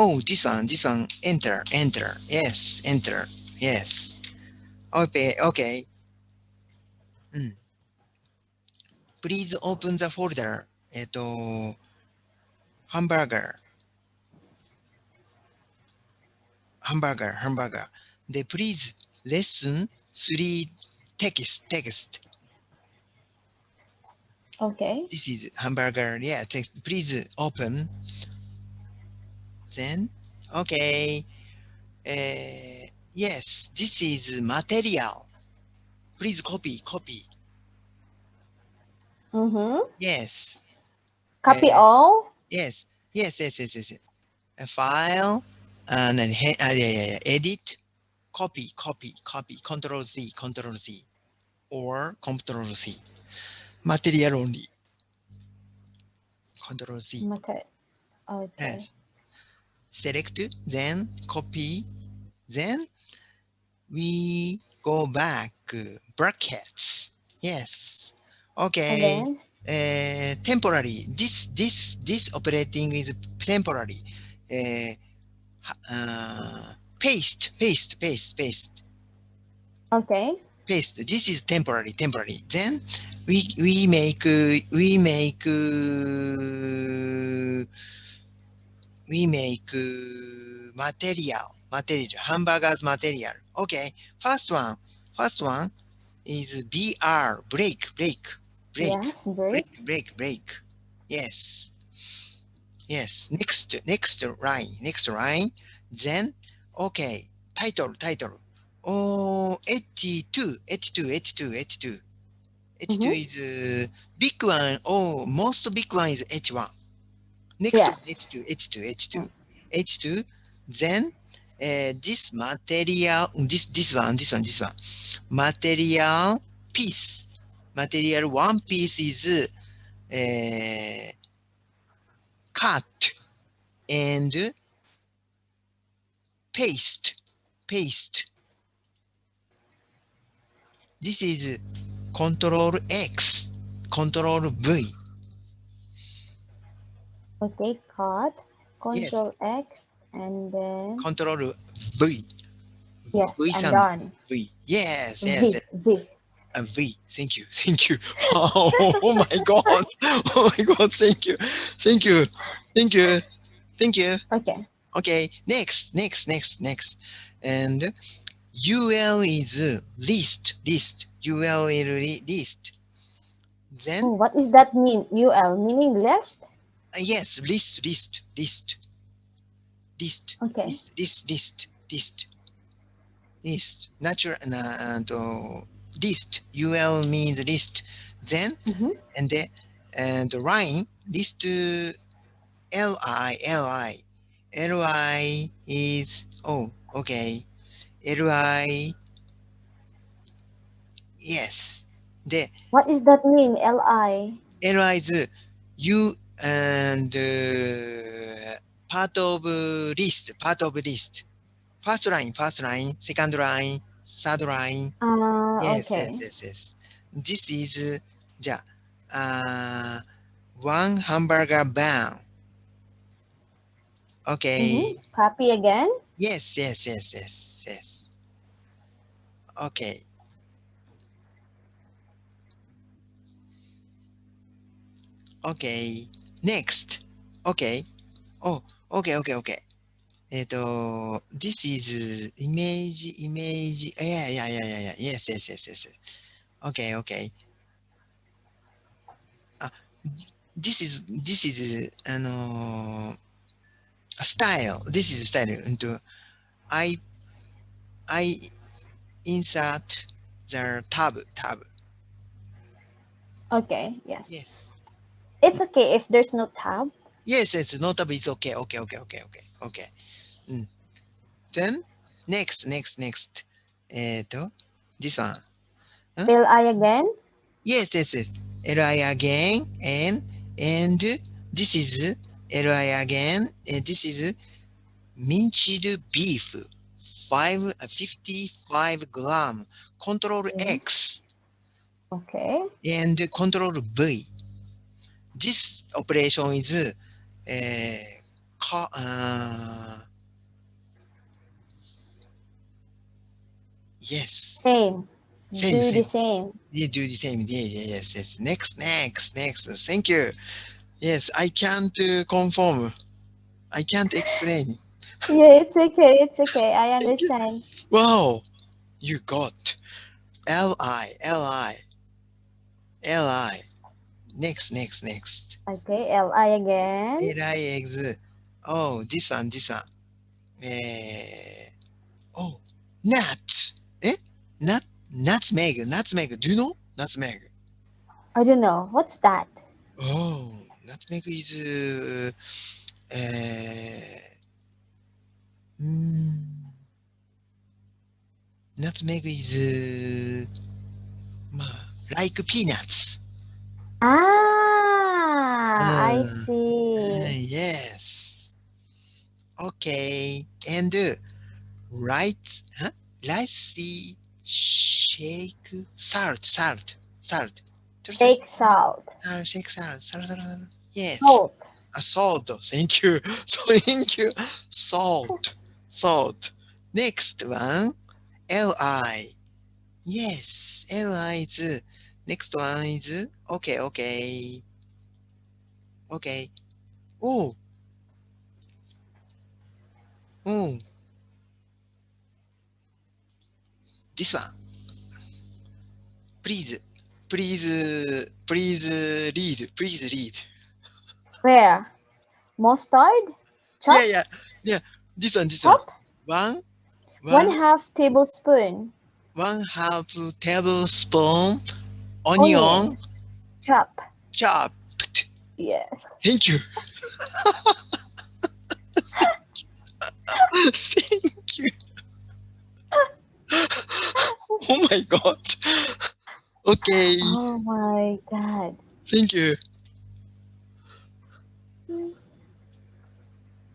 Oh, this one, enter, enter, yes, enter, yes. Okay, okay. Please open the folder. Hamburger. Then please, lesson 3 text. Okay. This is hamburger, yeah, text. Please open. Then, okay. Yes, this is material. Please copy. Yes. Copy all? Yes. A file, and then edit, copy, Control Z, or Control Z. Material only. Control Z. Okay. Yes. Select, then copy, then we go back, brackets. Yes. Okay. Temporary. This operating is temporary. Paste. Okay. Paste. This is temporary. Then we make material. Hamburgers material. Okay. First one is BR, break. Yes, break. Yes. Next line. Then, okay. Title. Oh, 82. 82 is big one. Oh, most big one is H1. Next one, H2. Then, this material, this one. Material piece. Material one piece is cut and paste. This is Control X, Control V. Okay, cut, Control X, and then Control V. yes, V I'm done. V. Yes. V. V. Thank you. Oh my God. Thank you. Okay. Next. And UL is list. UL is list. Then. Oh, what does that mean? UL meaning list? Yes, list. Okay. List. Natural and list. UL means list. Then and line list. LI is okay. LI. Yes. What does that mean? LI. LI is you and part of list. First line, second line, third line. Yes. This is one hamburger bun. Okay. Copy again? Yes. Okay. Next. Okay. Oh, okay. This is image. Yeah. Yes. Okay. This is a style. This is style. And I insert the tab. Okay. Yes. It's okay if there's no tab. Yes. No tab is okay. Then next. This one. LI again? Yes. LI again and this is LI again. And this is minced beef, 55 gram. Control X. Okay. And Control V. This operation is Yes. Same. Same, Do same. the same. Yeah, do the same. Yes, yes. Next. Thank you. Yes, I can't conform. I can't explain. Yeah, it's okay. It's okay. I Thank you. understand. Wow, you got Li. Next. Okay, Li again. Lix. Oh, this one. Oh, nuts. Nutmeg. Do you know nutmeg? I don't know. What's that? Oh, nutmeg is nutmeg is like peanuts. I see. Yes. Okay. And rice, shake salt. Shake salt. Shake salt. Yes. Salt. Salt. Thank you. Thank you. Salt. Next one. Li. Yes. Li is. Next one is. Okay. Oh. This one. Please read. Where? Mustard? Chop? Yeah. This one. Chop? One 1/2 tablespoon. 1/2 tablespoon Onion. onion Chop. chopped. Yes. Thank you. Thank you. Oh my God. Okay. Oh my God. Thank you.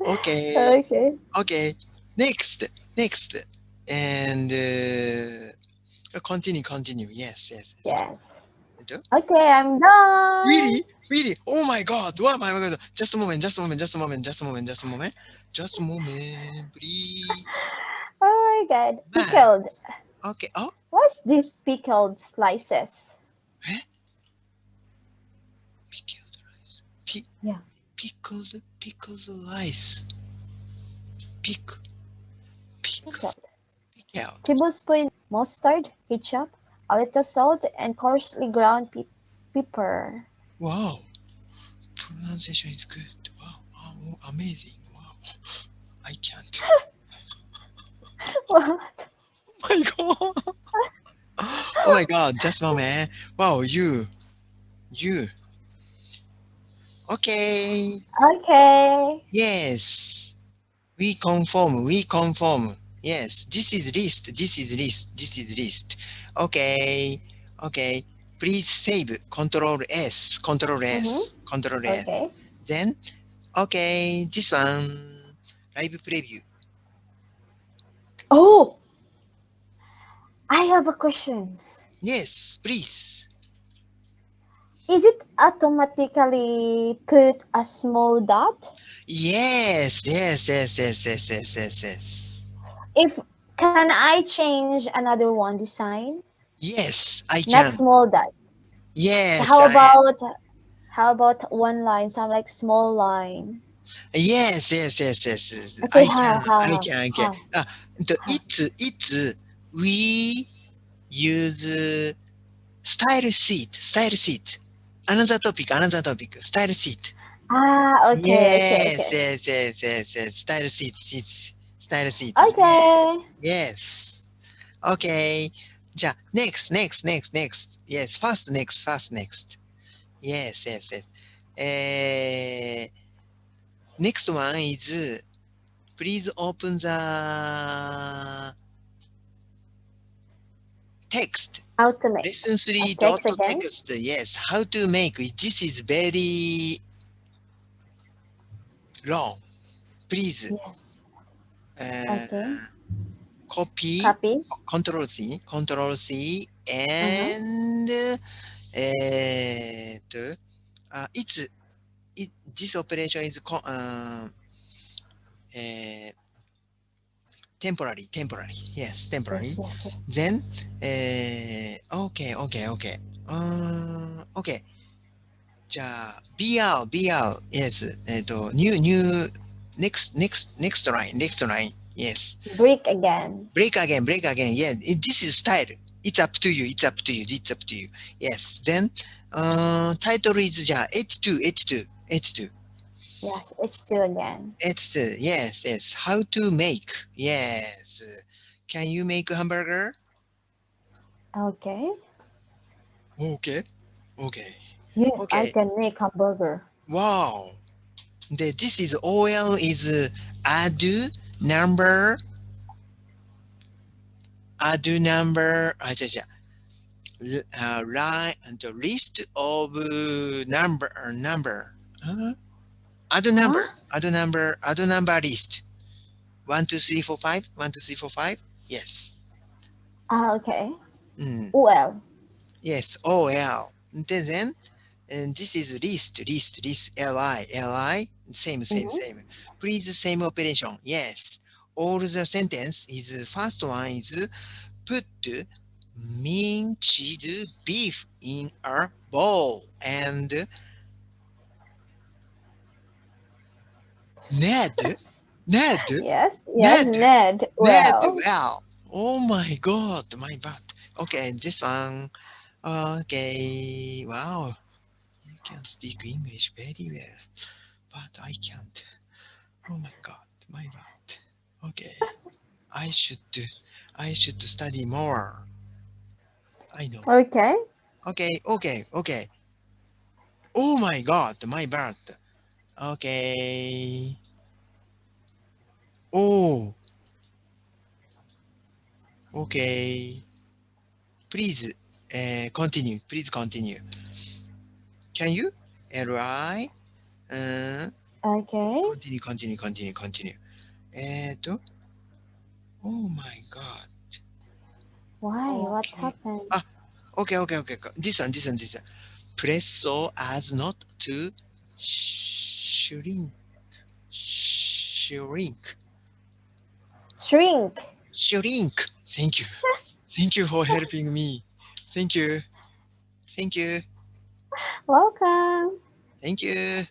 Okay. Next. And continue. Yes. Yes. Okay, I'm done. Really? Oh my God. What am I going to do? Just a moment, please. Oh my God. Pickled. Okay. Oh. What's this pickled slices? Pickled rice. Yeah. Pickled rice. Pickled. Pickled. Tablespoon mustard, ketchup, a little salt, and coarsely ground pepper. Wow. Pronunciation is good. Wow. Amazing. Wow. I can't. What? Oh my God. Oh my God. Just a moment. Wow. You. Okay. Okay. Yes. We conform. Yes. This is list. Okay. Please save. Control S. Okay. Then, okay. This one. Live preview. Oh, I have a question. Yes, please. Is it automatically put a small dot? Yes. Can I change another one design? Yes, I Not can. small dot. Yes, How about one line? Some like small line. yes. Okay, I can. how? It's we use style sheet. Another topic. Style sheet. Okay. Yes. Style sheet. Okay. Yes. Okay. じゃあ、next. Yes, first next. Yes. Next one is, please open the text. How to make Lesson 3 text again? text. Yes, how to make it. This is very long. Please. Yes. Okay. Copy. Control C. And this operation is temporary. Yes, temporary. Yes. Then, okay. Okay. じゃあ、BR. Yes. New, next line. Yes. Break again. Break again. Yeah, this is style. It's up to you. Yes. Then, title is じゃあ、H2. Yes, H2 again. H2. Yes. How to make. Yes. Can you make a hamburger? Okay. Okay. Yes, I Okay. can make hamburger. Wow. This is OL is add number. Line and the list of number. Huh? Add number list. 1, 2, 3, 4, 5. 1, 2, 3, 4, 5. Yes. Okay. Mm. OL. Yes. OL. Then and this is list. Li. Same. Please same operation. Yes. All the sentence is first one is put minced beef in a bowl and Ned. Yes, Ned. Well. Well. Oh my God, my bad. Okay, this one. Okay, wow. You can speak English very well, but I can't. Oh my God, my bad. Okay, I should study more. I know. Okay. Okay. Oh my God, my bad. Okay. Oh, okay. Please, continue. Can you? Li. Okay. Continue. oh my God. Why? What Okay. happened? Okay. This one. Press so as not to shrink. Shrink. Thank you for helping me. Thank you. Welcome. Thank you.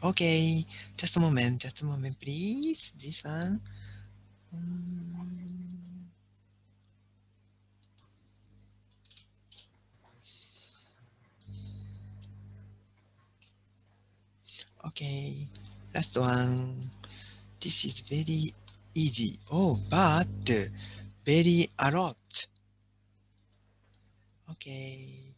Okay. Just a moment, please. This one. Okay. Last one. This is very easy. Oh, but very a lot. Okay.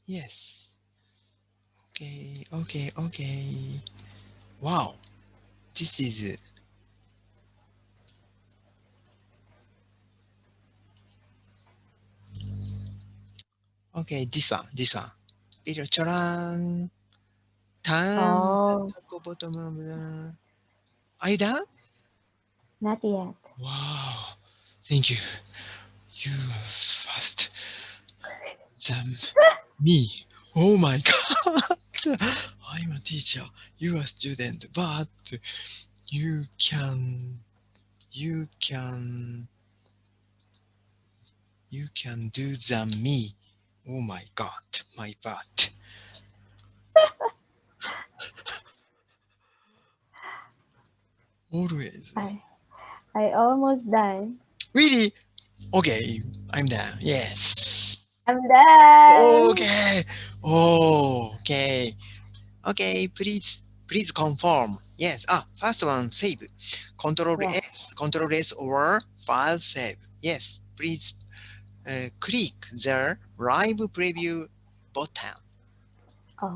Yes. Okay. Wow. This is okay. This one. Little charan. Turn Oh, the bottom of the. Are you done? not yet. Wow. Thank you. You are fast than me. Oh my God. I'm a teacher. You are a student, but you can do than me. Oh my God, my bad. Always. I almost done. Really? Okay, I'm done. Yes. I'm done. Okay. Okay, please confirm. Yes. First one, save. Control Yes. S or file save. Yes. Please click the live preview button. Oh.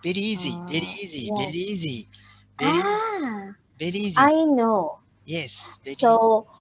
Very easy. Yes. Very I know. Yes. So